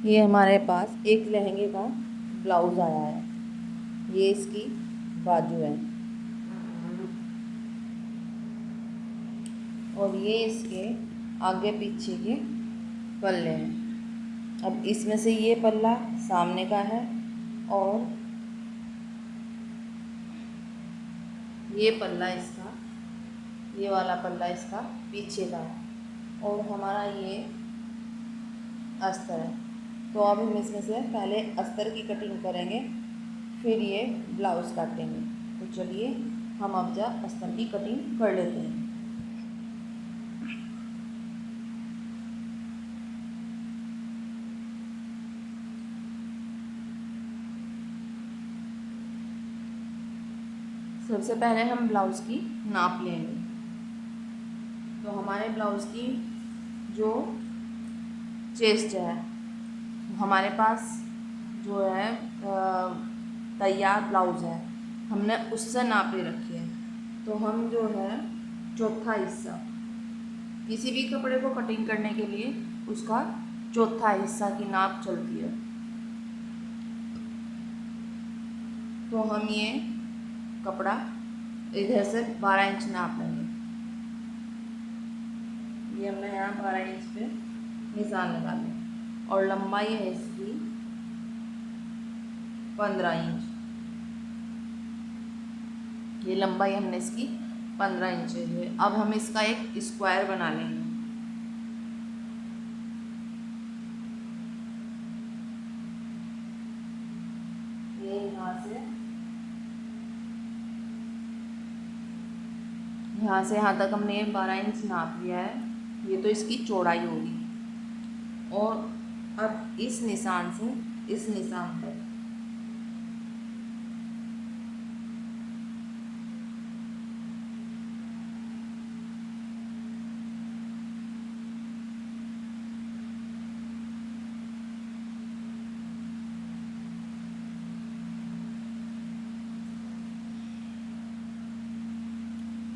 ये हमारे पास एक लहंगे का ब्लाउज़ आया है। ये इसकी बाजू है और ये इसके आगे पीछे के पल्ले हैं। अब इसमें से ये पल्ला सामने का है और ये पल्ला इसका, ये वाला पल्ला इसका पीछे का है और हमारा ये अस्तर है। तो अब हम इसमें से पहले अस्तर की कटिंग करेंगे, फिर ये ब्लाउज़ काटेंगे। तो चलिए हम अब जा अस्तर की कटिंग कर लेते हैं। सबसे पहले हम ब्लाउज़ की नाप लेंगे। तो हमारे ब्लाउज़ की जो चेस्ट है, हमारे पास जो है तैयार ब्लाउज़ है, हमने उससे नाप ले रखी है। तो हम जो है चौथा हिस्सा, किसी भी कपड़े को कटिंग करने के लिए उसका चौथा हिस्सा की नाप चलती है। तो हम ये कपड़ा इधर से 12 इंच नाप लेंगे। ये हमने यहाँ 12 इंच पे निशान लगा लिया और लंबाई है इसकी 15 इंच। ये लंबाई हमने इसकी 15 इंच है। अब हम इसका एक स्क्वायर बना लेंगे। ये यहाँ से यहाँ तक हमने 12 इंच नाप लिया है। ये तो इसकी चौड़ाई होगी और अब इस निशान से इस निशान तक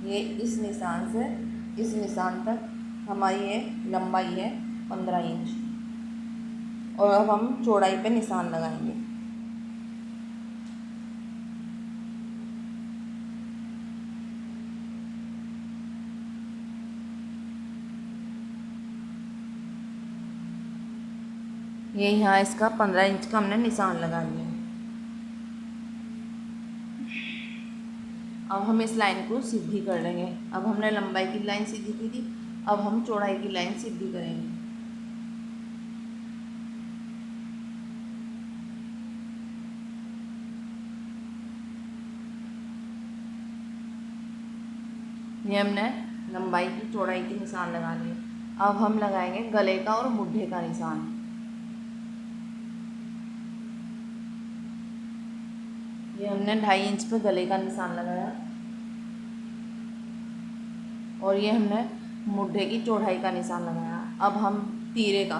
ये इस निशान से इस निशान तक हमारी ये लंबाई है 15 इंच और अब हम चौड़ाई पे निशान लगाएंगे। ये यहाँ इसका 15 इंच का हमने निशान लगा लिया। अब हम इस लाइन को सीधी कर लेंगे। अब हमने लंबाई की लाइन सीधी की थी, अब हम चौड़ाई की लाइन सीधी करेंगे। ये हमने लंबाई की चौड़ाई के निशान लगा लिए। अब हम लगाएंगे गले का और मुड्ढे का निशान। ये हमने 2.5 इंच पे गले का निशान लगाया और ये हमने मुड्ढे की चौड़ाई का निशान लगाया। अब हम तीरे का,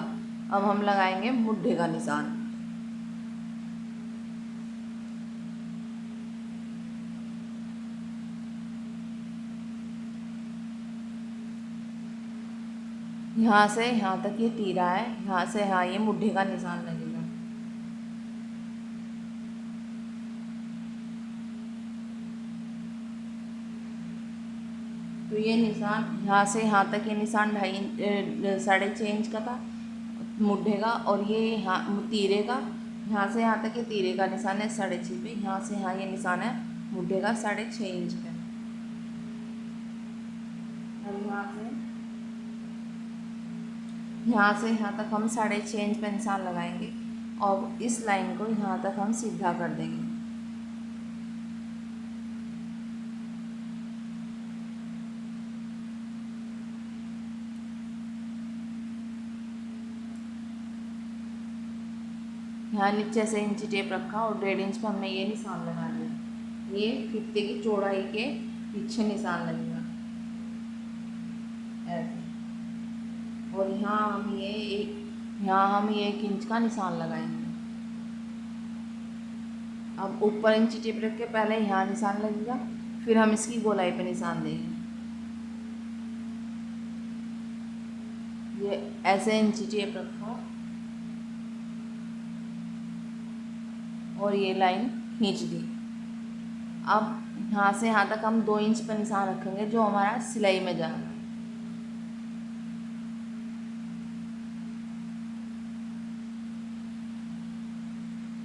अब हम लगाएंगे मुड्ढे का निशान। यहाँ से यहाँ तक ये तीरा है, यहाँ से यहाँ ये मुड्ढे का निशान लगेगा। तो ये निशान यहाँ से यहाँ तक ये निशान 6.5 इंच का था मुड्ढे का और ये यहाँ तीरे का, यहाँ से यहाँ तक ये तीरे का निशान है 6.5 पे, यहाँ से यहाँ ये निशान है मुड्ढे का 6.5 इंच पे। और यहाँ से यहाँ तक हम 6.5 इंच पे निशान लगाएंगे और इस लाइन को यहाँ तक हम सीधा कर देंगे। यहाँ नीचे से इंची टेप रखा और 1.5 इंच पर हमने ये निशान लगा लिया। ये फीते की चौड़ाई के पीछे निशान लगेगा ऐसे। और यहाँ हम ये 1 इंच का निशान लगाएंगे। अब ऊपर इंची टेप रख के पहले यहाँ निशान लगेगा, फिर हम इसकी गोलाई पे निशान देंगे। ये ऐसे इंची टेप रखा और ये लाइन खींच दी। अब यहाँ से यहाँ तक हम 2 इंच पर निशान रखेंगे जो हमारा सिलाई में जाएगा।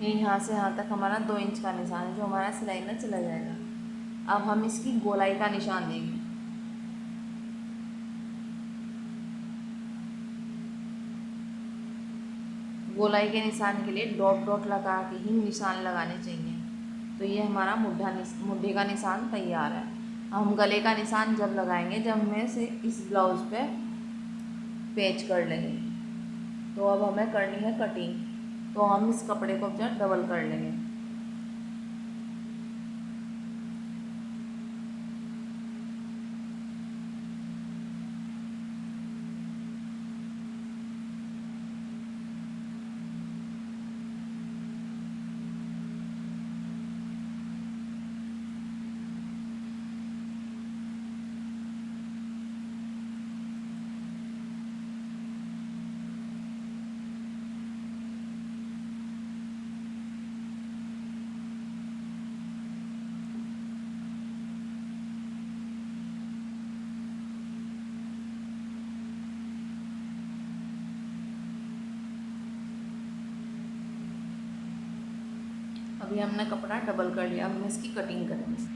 ये यहाँ से यहाँ तक हमारा 2 इंच का निशान है जो हमारा सिलाई में चला जाएगा। अब हम इसकी गोलाई का निशान देंगे। गोलाई के निशान के लिए डॉट डॉट लगा के ही निशान लगाने चाहिए। तो ये हमारा मुड्ढे का निशान तैयार है। हम गले का निशान जब लगाएंगे जब हमें से इस ब्लाउज़ पे पेच कर लेंगे। तो अब हमें करनी है कटिंग, तो हम इस कपड़े को जब डबल कर लेंगे। अभी हमने कपड़ा डबल कर लिया, अब हम इसकी कटिंग करेंगे।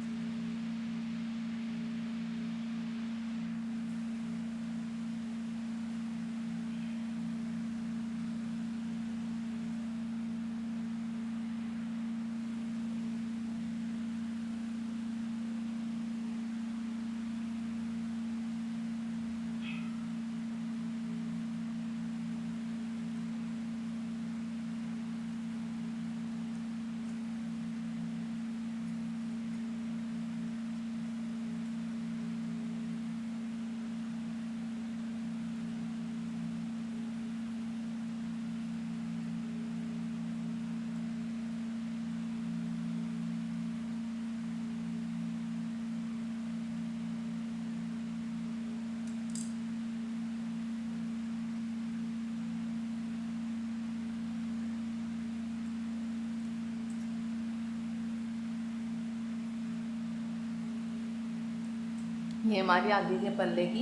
ये हमारी आगे के पल्ले की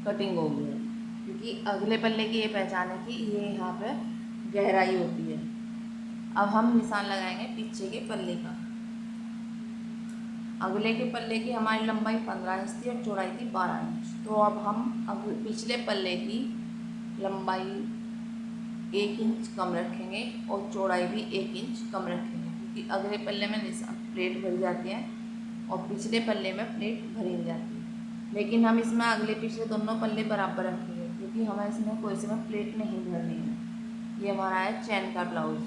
कटिंग हो गई है, क्योंकि अगले पल्ले की ये पहचान है कि ये यहाँ पे गहराई होती है। अब हम निशान लगाएंगे पीछे के पल्ले का। अगले के पल्ले की हमारी लंबाई 15 इंच थी और चौड़ाई थी 12 इंच। तो अब हम पिछले पल्ले की लंबाई 1 इंच कम रखेंगे और चौड़ाई भी 1 इंच कम रखेंगे, क्योंकि अगले पल्ले में प्लेट भरी जाती है और पिछले पल्ले में प्लेट भरी जाती है। लेकिन हम इसमें अगले पिछले दोनों पल्ले बराबर रखेंगे, क्योंकि हमें इसमें कोई से में प्लेट नहीं भरनी है। ये हमारा है चैन का ब्लाउज़।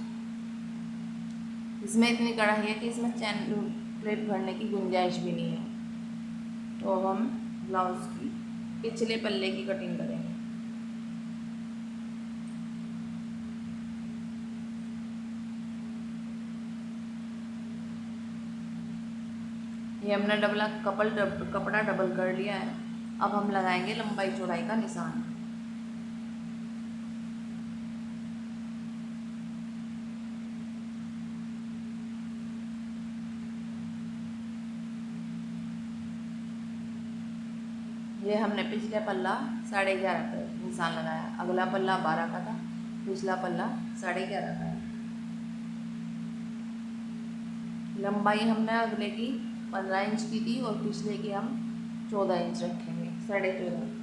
इसमें इतनी कढ़ाई है कि इसमें चैन प्लेट भरने की गुंजाइश भी नहीं है। तो अब हम ब्लाउज़ की पिछले पल्ले की कटिंग करेंगे। ये हमने कपड़ा डबल कर लिया है। अब हम लगाएंगे लंबाई चौड़ाई का निशान। ये हमने पिछले पल्ला 11.5 पर निशान लगाया। अगला पल्ला 12 का था, पिछला पल्ला 11.5 का है। लंबाई हमने अगले की 15 इंच की थी और पिछले की हम 14 इंच रखेंगे, 14.5।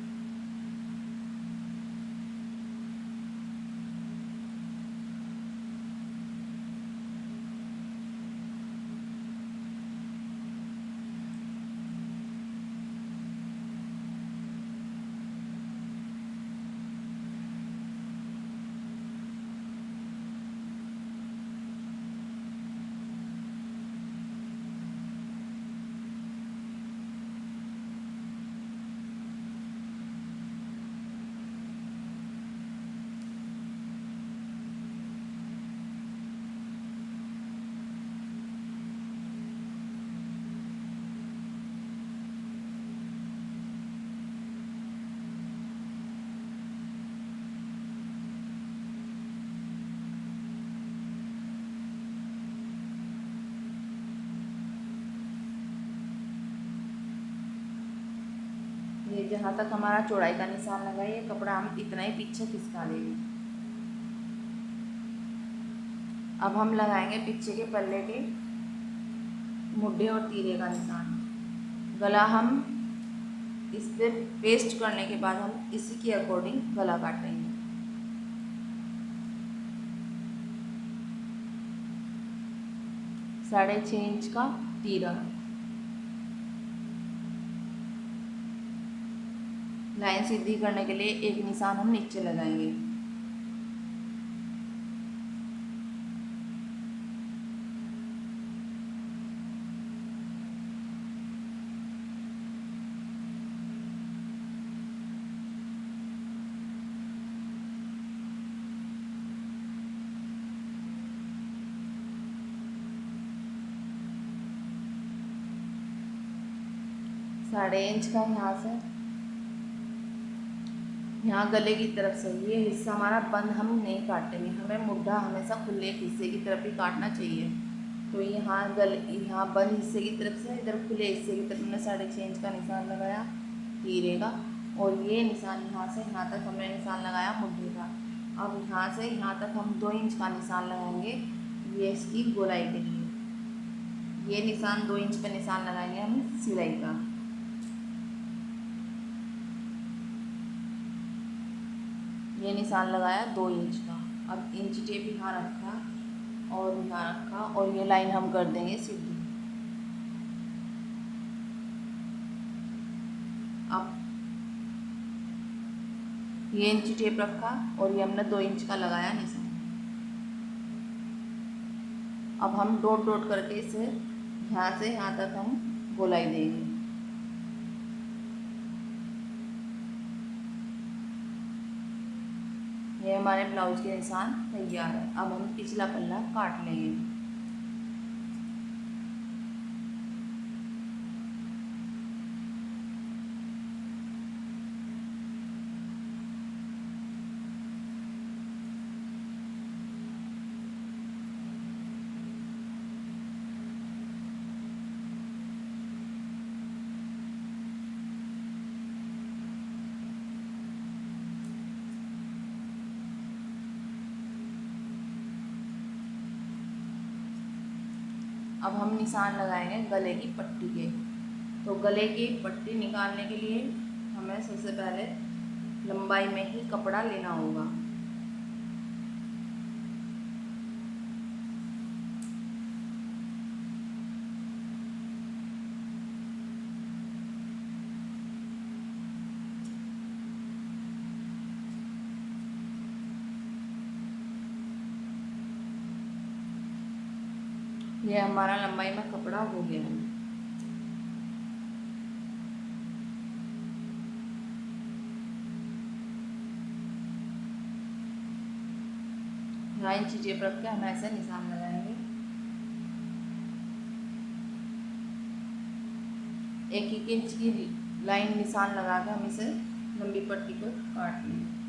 ये जहाँ तक हमारा चौड़ाई का निशान लगा है, ये कपड़ा हम इतना ही पीछे खिसका लेंगे। अब हम लगाएंगे पीछे के पल्ले के मुड्ढे और तीरे का निशान। गला हम इस पे पेस्ट करने के बाद हम इसी के अकॉर्डिंग गला काटेंगे। साढ़े 6 इंच का तीरा, लाइन सीधी करने के लिए एक निशान हम नीचे लगाएंगे। साढ़े इंच का यहाँ से यहाँ गले की तरफ से ये हिस्सा हमारा बंद हम नहीं काटेंगे, हमें मुड्ढा हमेशा खुले हिस्से की तरफ ही काटना चाहिए। तो यहाँ बंद हिस्से की तरफ से, इधर खुले हिस्से की तरफ हमने 6.5 इंच का निशान लगाया तीरे का, और ये निशान यहाँ से यहाँ तक हमने निशान लगाया मुड्ढे का। अब यहाँ से यहाँ तक हम 2 इंच का निशान लगाएंगे ये इसकी गोलाई के लिए। ये निशान 2 इंच पे निशान लगाएंगे हम सिलाई का। ये निशान लगाया 2 इंच का। अब इंच टेप यहाँ रखा और यहाँ रखा, और ये लाइन हम कर देंगे सीधी। अब ये इंच टेप रखा और ये हमने 2 इंच का लगाया निशान। अब हम डॉट डॉट करके इसे यहाँ से यहाँ तक हम गोलाई देंगे। ये हमारे ब्लाउज के निशान तैयार है। अब हम पिछला पल्ला काट लेंगे। अब हम निशान लगाएंगे गले की पट्टी के। तो गले की पट्टी निकालने के लिए हमें सबसे पहले लंबाई में ही कपड़ा लेना होगा। ये हमारा लंबाई में कपड़ा हो गया है। इंच टेप रख के हम ऐसे निशान लगाएंगे। 1-1 इंच की लाइन निशान लगा के हम इसे लंबी पट्टी को काट लेंगे।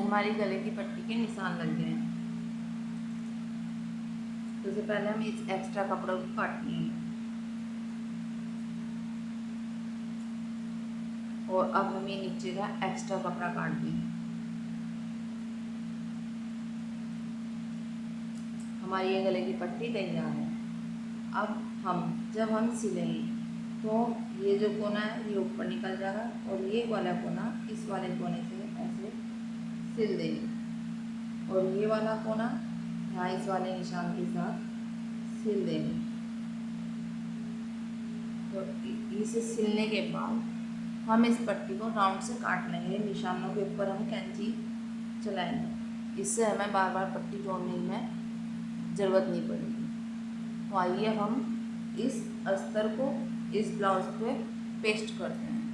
हमारी गले की पट्टी के निशान लग गए हैं। तो सबसे पहले हम इस एक्स्ट्रा कपड़ों को काट लेंगे और अब हम ये नीचे का एक्स्ट्रा कपड़ा काट देंगे। हमारी ये गले की पट्टी तैयार है। अब जब हम सिलेंगे तो ये जो कोना है ये ऊपर निकल जाएगा और ये वाला कोना इस वाले कोने से ऐसे सिल देंगे और ये वाला कोना यहाँ इस वाले निशान के साथ सिल देंगे। तो इसे सिलने के बाद हम इस पट्टी को राउंड से काट लेंगे। निशानों के ऊपर हम कैंची चलाएंगे, इससे हमें बार बार पट्टी जोड़ने में ज़रूरत नहीं पड़ेगी। तो आइए हम इस अस्तर को इस ब्लाउज पे पेस्ट करते हैं।